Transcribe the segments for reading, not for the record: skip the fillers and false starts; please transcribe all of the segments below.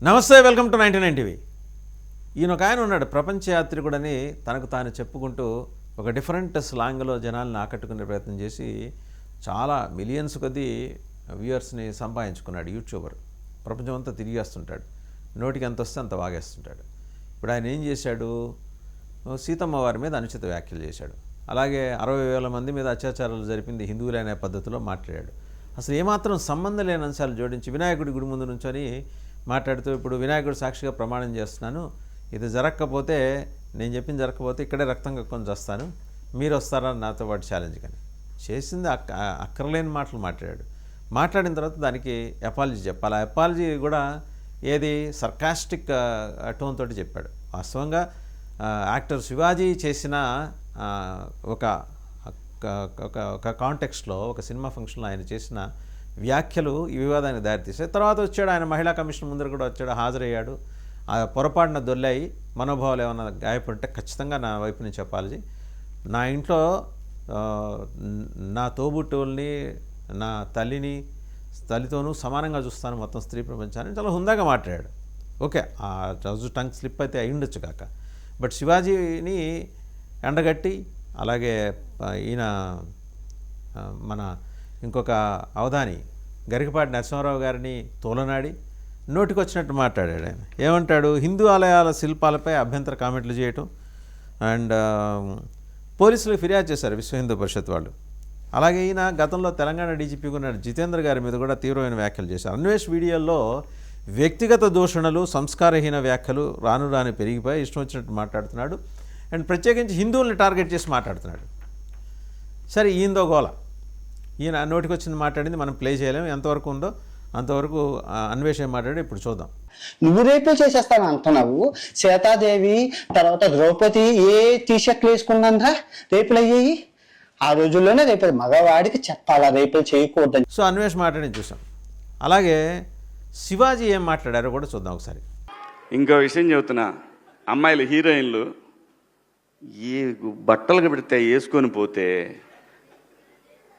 నమస్తే, welcome to 99 TV. ఈయన ఒక ఆయన ఉన్నాడు, ప్రపంచ యాత్రికుడని తనకు తాను చెప్పుకుంటూ ఒక డిఫరెంట్ స్లాంగ్లో జనాలను ఆకట్టుకునే ప్రయత్నం చేసి చాలా మిలియన్స్ కొద్దీ వ్యూయర్స్ని సంపాదించుకున్నాడు. యూట్యూబర్ ప్రపంచం అంతా తిరిగి వస్తుంటాడు, నోటికి ఎంత వస్తే అంత వాగేస్తుంటాడు. ఇప్పుడు ఆయన ఏం చేశాడు, సీతమ్మ వారి మీద అనుచిత వ్యాఖ్యలు చేశాడు. అలాగే 60,000 మంది మీద అత్యాచారాలు జరిపింది హిందువులనే పద్ధతిలో మాట్లాడాడు. అసలు ఏమాత్రం సంబంధం లేని అంశాలు జోడించి వినాయకుడి గుడి ముందు నుంచొని మాట్లాడుతూ, ఇప్పుడు వినాయకుడు సాక్షిగా ప్రమాణం చేస్తున్నాను, ఇది జరగకపోతే, నేను చెప్పింది జరగకపోతే ఇక్కడే రక్తం కక్కుని చేస్తాను, మీరు వస్తారా నాతో పాటు ఛాలెంజ్ కానీ చేసింది అక్కర్లేని మాటలు మాట్లాడాడు. మాట్లాడిన తర్వాత దానికి అపాలజీ చెప్పాలి. ఆ అపాలజీ కూడా ఏది సర్కాస్టిక్ టోన్ తోటి చెప్పాడు. వాస్తవంగా యాక్టర్ శివాజీ చేసిన ఒక కాంటెక్స్ట్లో, ఒక సినిమా ఫంక్షన్లో ఆయన చేసిన వ్యాఖ్యలు ఈ వివాదానికి దారితీసాయి. తర్వాత వచ్చాడు ఆయన మహిళా కమిషన్ ముందర కూడా వచ్చాడు, హాజరయ్యాడు. ఆ పొరపాటున దొల్లాయి, మనోభావాలు ఏమైనా గాయపడితే ఖచ్చితంగా నా వైపు నుంచి అపాలజీ. నా ఇంట్లో నా తోబుట్టువుల్ని, నా తల్లితోనూ సమానంగా చూస్తాను మొత్తం స్త్రీ ప్రపంచాన్ని, చాలా హుందాగా మాట్లాడాడు. ఓకే, ఆ రోజు టంగ్ స్లిప్ అయితే అయి ఉండొచ్చు కాక, బట్ శివాజీని ఎండగట్టి, అలాగే ఈయన మన ఇంకొక అవధాని గరికపాటి నరసింహారావు గారిని తోలనాడి నోటికొచ్చినట్టు మాట్లాడాడు. ఆయన ఏమంటాడు, హిందూ ఆలయాల శిల్పాలపై అభ్యంతర కామెంట్లు చేయటం, అండ్ పోలీసులకు ఫిర్యాదు చేశారు విశ్వ హిందూ పరిషత్ వాళ్ళు. అలాగే ఈయన గతంలో తెలంగాణ డీజీపీగా ఉన్న జితేంద్ర గారి మీద కూడా తీవ్రమైన వ్యాఖ్యలు చేశారు. అన్వేష్ వీడియోల్లో వ్యక్తిగత దూషణలు, సంస్కారహీన వ్యాఖ్యలు రాను పెరిగిపోయి ఇష్టం వచ్చినట్టు మాట్లాడుతున్నాడు. అండ్ ప్రత్యేకించి హిందువుల్ని టార్గెట్ చేసి మాట్లాడుతున్నాడు. సరే, ఈయనదో గోల, ఈయన నోటికి వచ్చింది మాట్లాడింది మనం ప్లే చేయలేము, ఎంతవరకు ఉందో అంతవరకు అన్వేషణ మాట్లాడి ఇప్పుడు చూద్దాం. నువ్వు రేపులు చేసేస్తాను అంటున్నావు. సీతాదేవి తర్వాత ద్రౌపది ఏ టీషర్ట్లు వేసుకున్నారా రేపులు అయ్యాయి. ఆ రోజుల్లోనే రేపు మగవాడికి చెప్పాలా రేపులు చేయకూడదని. సో అన్వేష్ మాట్లాడి చూసాం. అలాగే శివాజీ ఏం మాట్లాడారో కూడా చూద్దాం ఒకసారి. ఇంకో విషయం చెబుతున్నా, అమ్మాయిలు హీరోయిన్లు ఏ బట్టలు పెడితే వేసుకొని పోతే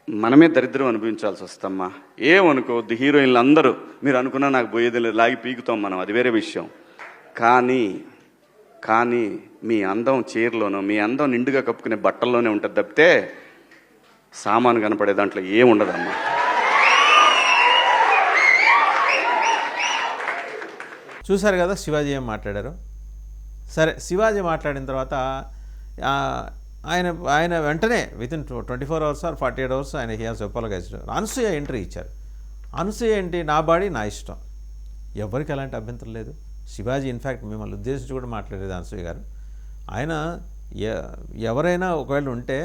మనమే దరిద్రం అనిపించాల్సి వస్తమ్మా. ఏమనుకోవద్దు, హీరోయిన్లు అందరూ మీరు అనుకున్నా నాకు పోయేది లేదు, లాగి పీకుతాం మనం, అది వేరే విషయం. కానీ మీ అందం చీరలోనో, మీ అందం నిండుగా కప్పుకునే బట్టల్లోనే ఉంటుంది తప్పితే సామాను కనపడే దాంట్లో ఏముండదమ్మా. చూశారు కదా శివాజీ ఏం మాట్లాడారు. సరే, శివాజీ మాట్లాడిన తర్వాత ఆయన వెంటనే వితిన్ 24 hours or 48 hours ఆయన he has apologised. Anasuya entry ఇచ్చారు. అనసూయ ఏంటి, నా బాడీ నా ఇష్టం, ఎవరికి ఎలాంటి అభ్యంతరం లేదు. శివాజీ ఇన్ఫ్యాక్ట్ మిమ్మల్ని ఉద్దేశించి కూడా మాట్లాడేది అనసూయ గారు. ఆయన ఎవరైనా ఒకవేళ ఉంటే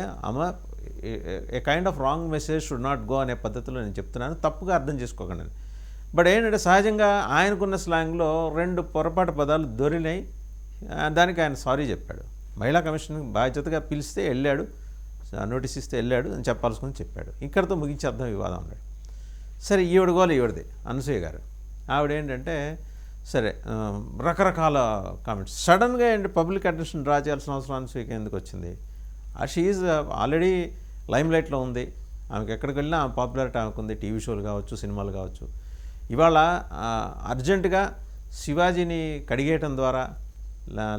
a kind of wrong message should not go అనే పద్ధతిలో నేను చెప్తున్నాను, తప్పుగా అర్థం చేసుకోకండి. బట్ ఏంటంటే సహజంగా ఆయనకున్న స్లాంగ్లో 2 పొరపాటు పదాలు దొరినాయి. దానికి ఆయన సారీ చెప్పాడు. మహిళా కమిషన్ బాధ్యతగా పిలిస్తే వెళ్ళాడు, నోటీస్ ఇస్తే వెళ్ళాడు అని చెప్పాల్సుకుని చెప్పాడు. ఇక్కడితో ముగించేద్దాం వివాదం అన్నాడు. సరే, ఈవిడ గోల ఈవిడది, అనసూయ గారు. ఆవిడ ఏంటంటే సరే రకరకాల కామెంట్స్ సడన్గా ఏంటి పబ్లిక్ అటెన్షన్ డ్రా చేయాల్సిన అవసరం అనసూయకి ఎందుకు వచ్చింది? షీ ఈజ్ ఆల్రెడీ లైమ్ లైట్లో ఉంది, ఆమెకి ఎక్కడికి వెళ్ళినా ఆమె పాపులారిటీ ఆమెకు ఉంది, టీవీ షోలు కావచ్చు, సినిమాలు కావచ్చు. ఇవాళ అర్జెంటుగా శివాజీని కడిగేయటం ద్వారా,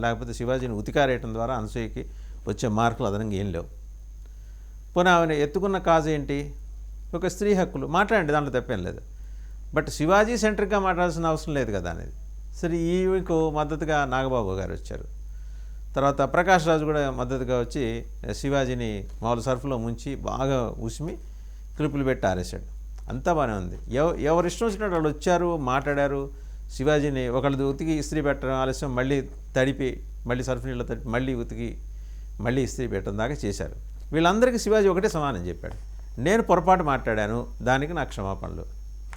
లేకపోతే శివాజీని ఉతికారేయటం ద్వారా అనసూయకి వచ్చే మార్కులు అదనంగా ఏం లేవు. పోనీ ఆమెను ఎత్తుకున్న కాజ్ ఏంటి, ఒక స్త్రీ హక్కులు మాట్లాడండి, దాంట్లో తప్పేం లేదు. బట్ శివాజీ సెంట్రిక్గా మాట్లాడాల్సిన అవసరం లేదు కదా అనేది. సరే, ఈమెకు మద్దతుగా నాగబాబు గారు వచ్చారు. తర్వాత ప్రకాష్ రాజు కూడా మద్దతుగా వచ్చి శివాజీని మామూలు సర్ఫ్లో ముంచి బాగా ఉసిమి క్లిప్పులు పెట్టి ఆరేశాడు. అంతా బాగానే ఉంది. ఎవరు ఇష్టం వచ్చినట్టు వాళ్ళు వచ్చారు, మాట్లాడారు. శివాజీని ఒకళ్ళు ఉతికి ఇస్త్రీ పెట్టడం ఆలస్యం, మళ్ళీ తడిపి, మళ్ళీ సర్ఫ్ నీళ్ళు తడిపి, మళ్ళీ ఉతికి, మళ్ళీ ఇస్త్రీ పెట్టడం దాకా చేశారు. వీళ్ళందరికీ శివాజీ ఒకటే సమానం చెప్పాడు, నేను పొరపాటు మాట్లాడాను, దానికి నా క్షమాపణలు,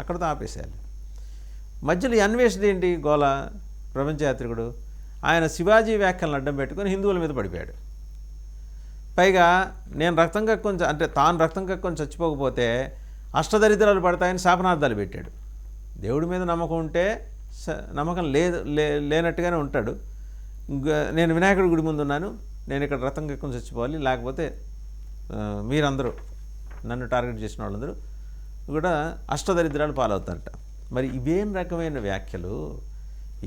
అక్కడితో ఆపేసేయాలి. మధ్యలో అన్వేషణ ఏంటి గోల, ప్రపంచ యాత్రికుడు ఆయన శివాజీ వ్యాఖ్యలను అడ్డం పెట్టుకొని హిందువుల మీద పడిపోయాడు. పైగా నేను రక్తం కక్కుని, అంటే తాను రక్తం కక్కుని చచ్చిపోకపోతే అష్టదరిద్రాలు పడతాయని శాపనార్థాలు పెట్టాడు. దేవుడి మీద నమ్మకం ఉంటే నమ్మకం లేనట్టుగానే ఉంటాడు. నేను వినాయకుడి గుడి ముందు ఉన్నాను, నేను ఇక్కడ రక్తం కక్కుని చచ్చిపోవాలి, లేకపోతే మీరందరూ నన్ను టార్గెట్ చేసిన వాళ్ళందరూ కూడా అష్టదరిద్రాలు పాలవుతారట. మరి ఇవేం రకమైన వ్యాఖ్యలు?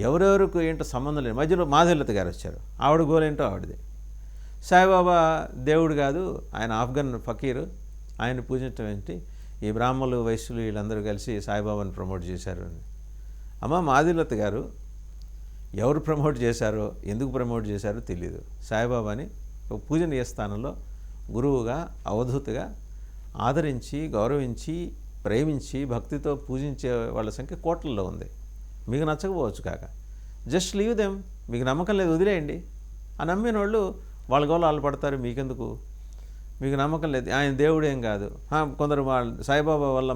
ఎవరెవరికి ఏంటో సంబంధం లేదు. మధ్యలో మాధవీలత గారు వచ్చారు, ఆవిడ గోలేంటో ఆవిడది. సాయిబాబా దేవుడు కాదు, ఆయన ఆఫ్ఘన్ ఫకీరు, ఆయన పూజించడం ఏంటి, ఈ బ్రాహ్మణులు వైశ్యులు వీళ్ళందరూ కలిసి సాయిబాబాని ప్రమోట్ చేశారు అని. అమ్మ మాధవీలత గారు ఎవరు ప్రమోట్ చేశారో, ఎందుకు ప్రమోట్ చేశారో తెలియదు. సాయిబాబాని ఒక పూజనీయ స్థానంలో గురువుగా, అవధూతగా ఆదరించి, గౌరవించి, ప్రేమించి, భక్తితో పూజించే వాళ్ళ సంఖ్య కోట్లలో ఉంది. మీకు నచ్చకపోవచ్చు కాక, జస్ట్ లీవ్ దెమ్. మీకు నమ్మకం లేదు, వదిలేయండి. ఆ నమ్మిన వాళ్ళు వాళ్ళ గోలు వాళ్ళు పడతారు, మీకెందుకు? మీకు నమ్మకం లేదు, ఆయన దేవుడు ఏం కాదు. కొందరు వాళ్ళు సాయిబాబా వల్ల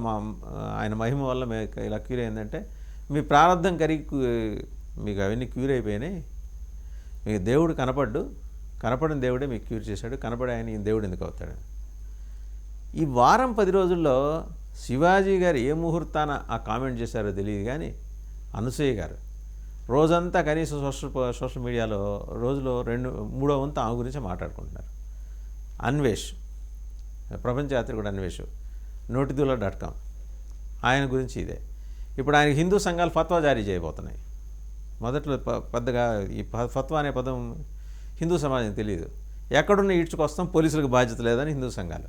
ఆయన మహిమ వల్ల మీకు ఇలా క్యూర్ అయిందంటే మీ ప్రారంధం మీకు అవన్నీ క్యూర్ అయిపోయినాయి. మీకు దేవుడు కనపడిన దేవుడే మీకు క్యూర్ చేశాడు, కనపడే ఆయన ఈయన దేవుడు ఎందుకు అవుతాడు? ఈ వారం 10 రోజుల్లో శివాజీ గారు ఏ ముహూర్తాన ఆ కామెంట్ చేశారో తెలియదు, కానీ అనసూయ గారు రోజంతా కనీసం సోషల్ మీడియాలో రోజులో 2-3వ వంతు ఆమె గురించి మాట్లాడుకుంటున్నారు. అన్వేష్, ప్రపంచ యాత్రికుడు అన్వేష్, నోటిదూల.com, ఆయన గురించి ఇదే. ఇప్పుడు ఆయన హిందూ సంఘాలు ఫత్వా జారీ చేయబోతున్నాయి. మొదట్లో పెద్దగా ఈ ఫత్వా అనే పదం హిందూ సమాజం తెలియదు. ఎక్కడున్న ఈడ్చుకొస్తాం, పోలీసులకు బాధ్యత లేదని హిందూ సంఘాలు.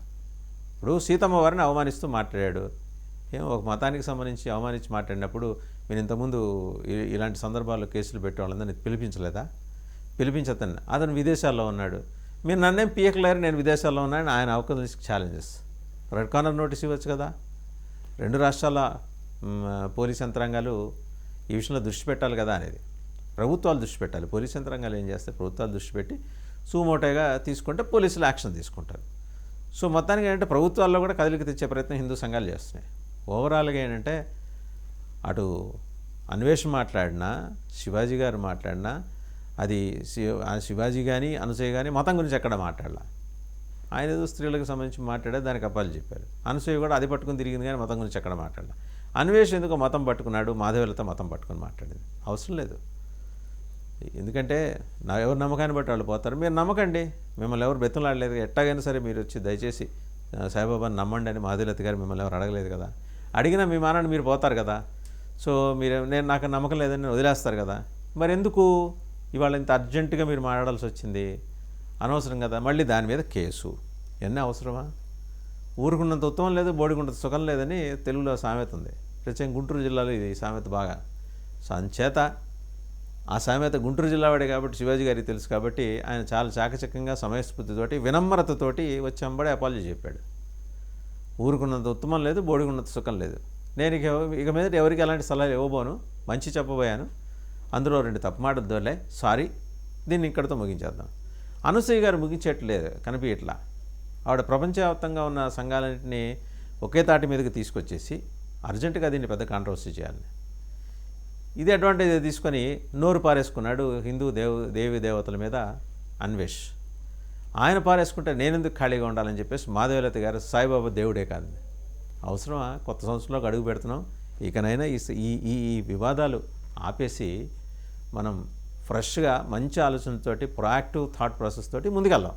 ఇప్పుడు సీతమ్మ వారిని అవమానిస్తూ మాట్లాడాడు. ఒక మతానికి సంబంధించి అవమానించి మాట్లాడినప్పుడు మీరు ఇంతకుముందు ఇలాంటి సందర్భాల్లో కేసులు పెట్టేవాళ్ళందరినీ పిలిపించలేదా? పిలిపించతను. అతను విదేశాల్లో ఉన్నాడు. మీరు నన్నేం పీకలేరు, నేను విదేశాల్లో ఉన్నాను. ఆయన అవకాశం ఛాలెంజెస్. రెడ్ కార్నర్ నోటీస్ ఇవ్వచ్చు కదా. 2 రాష్ట్రాల పోలీస్ యంత్రాంగాలు ఈ విషయంలో దృష్టి పెట్టాలి కదా అనేది. ప్రభుత్వాలు దృష్టి పెట్టాలి. పోలీస్ యంత్రాంగాలు ఏం చేస్తే ప్రభుత్వాలు దృష్టి పెట్టి సుమోటోగా తీసుకుంటే పోలీసులు యాక్షన్ తీసుకుంటారు. సో మొత్తానికి ఏంటంటే ప్రభుత్వాల్లో కూడా కదలిక తెచ్చే ప్రయత్నం హిందూ సంఘాలు చేస్తున్నాయి. ఓవరాల్గా ఏంటంటే అటు అన్వేష్ మాట్లాడినా, శివాజీ గారు మాట్లాడినా, అది శివాజీ కానీ అనసూయ కానీ మతం గురించి ఎక్కడ మాట్లాడాల. ఆయన ఏదో స్త్రీలకు సంబంధించి మాట్లాడే దానికి అప్పాలు చెప్పారు. అనసూయ కూడా అది పట్టుకుని తిరిగింది, కానీ మతం గురించి ఎక్కడ మాట్లాడాల. అన్వేష్ ఎందుకో మతం పట్టుకున్నాడు, మాధవీలత మతం పట్టుకుని మాట్లాడింది. అవసరం లేదు. ఎందుకంటే ఎవరు నమ్మకాన్ని బట్టి వాళ్ళు పోతారు. మీరు నమ్మకండి, మిమ్మల్ని ఎవరు బెత్తులాడలేదు. ఎట్టాగైనా సరే మీరు వచ్చి దయచేసి సాయిబాబాని నమ్మండి అని మాధవీలత గారు మిమ్మల్ని ఎవరు అడగలేదు కదా. అడిగినా మీ మానాన్ని మీరు పోతారు కదా. సో నాకు నమ్మకం లేదని వదిలేస్తారు కదా. మరి ఎందుకు ఇవాళ ఇంత అర్జెంటుగా మీరు మాట్లాడాల్సి వచ్చింది? అనవసరం కదా. మళ్ళీ దాని మీద కేసు. ఎన్ని అవసరమా? ఊరుకున్నంత ఉత్తమం లేదు, బోడికున్నంత సుఖం లేదని తెలుగులో సామెత ఉంది. ప్రత్యేకంగా గుంటూరు జిల్లాలో ఇది సామెత బాగా. సో అంచేత ఆ సామెత గుంటూరు జిల్లా వాడే కాబట్టి శివాజీ గారికి తెలుసు కాబట్టి ఆయన చాలా చాకచక్యంగా, సమయస్ఫూర్తితోటి, వినమ్రతతోటి వచ్చి అంబడే అపాలజీ చెప్పాడు. ఊరుకున్నంత ఉత్తమం లేదు, బోడికున్నంత సుఖం లేదు. నేను ఇక మీద ఎవరికి ఎలాంటి సలహాలు ఇవ్వబోను, మంచి చెప్పబోయాను. అందులో 2 తప్పు మాటలు దొరలే, సారీ. దీన్ని ఇక్కడితో ముగించేద్దాం. అనసూయ గారు ముగించేట్లేదు, కనిపించట్లా. ఆవిడ ప్రపంచవ్యాప్తంగా ఉన్న సంఘాలన్నింటినీ ఒకే తాటి మీదకి తీసుకొచ్చేసి అర్జెంటుగా దీన్ని పెద్ద కాంట్రవర్సీ చేయాలని ఇది అడ్వాంటేజ్ తీసుకొని నోరు పారేసుకున్నాడు హిందూ దేవి దేవతల మీద అన్వేష్. ఆయన పారేసుకుంటే నేనెందుకు ఖాళీగా ఉండాలని చెప్పేసి మాధవీలత గారు సాయిబాబా దేవుడే కాదు. అవసరమా? కొత్త సంవత్సరంలోకి అడుగు పెడుతున్నాం. ఇకనైనా ఈ వివాదాలు ఆపేసి మనం ఫ్రెష్గా మంచి ఆలోచనతోటి, ప్రొయాక్టివ్ థాట్ ప్రాసెస్ తోటి ముందుకెళ్దాం.